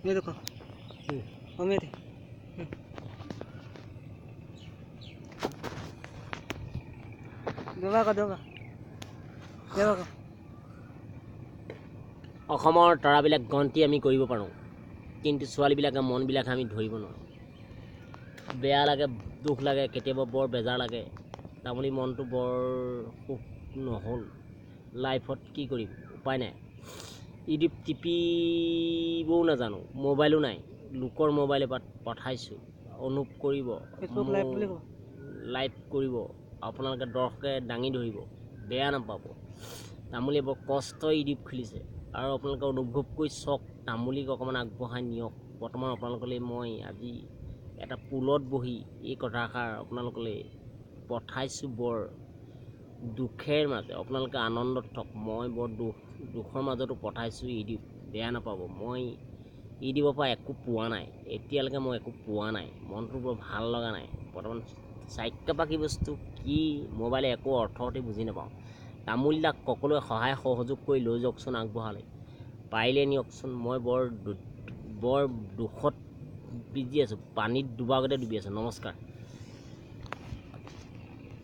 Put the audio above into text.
ये देखो उम्मीद है दोगा অসমৰ তৰাবিলাক গন্তি আমি কৰিব পাৰোঁ, কিন্তু ছোৱালীবিলাকে মনবিলাকে আমি ধৰিব নোৱাৰোঁ। বেয়া লাগে, দুখ লাগে, কেতিয়াবা বৰ বেজাৰ লাগে। তামুলী মনটো বৰ সুখ নহ'ল। লাইফত কি কৰিম, উপায় নাই। ইউটিউব টিপিবও নাজানো, মোবাইলো নাই, লোকৰ মোবাইল এপাত পঠাইছোঁ। অনুভৱ কৰিব, লাইভ কৰিব, আপোনালোকে দৰ্শকে দাঙি ধৰিব, বেয়া নাপাব। তামুলীয়ে বৰ কষ্ট ইউটিউব খুলিছে আৰু আপোনালোকে অনুভৱ কৰি চাওক, তামুলীক অকণমান আগবঢ়াই নিয়ক। বৰ্তমান আপোনালোকলৈ মই আজি এটা পুলত বহি এই কথাষাৰ আপোনালোকলৈ পঠাইছোঁ বৰ দুখেৰ মাজে। আপোনালোকে আনন্দত থাকক, মই বৰ দুখৰ মাজতো পঠাইছোঁ ইউটিউব, বেয়া নাপাব। মই ইউটিউবৰ পৰা একো পোৱা নাই, এতিয়ালৈকে মই একো পোৱা নাই, মনটো বৰ ভাল লগা নাই। বৰ্তমান চাক্যপাকী বস্তু কি মোবাইলে একো অৰ্থতে বুজি নাপাওঁ। তামোলদাক সকলোৱে সহায় সহযোগ কৰি লৈ যাওকচোন, আগবঢ়ালে পাৰিলে নিয়কচোন। মই বৰ দুখত বিজি আছোঁ, পানীত ডুবাগতে ডুবি আছোঁ। নমস্কাৰ।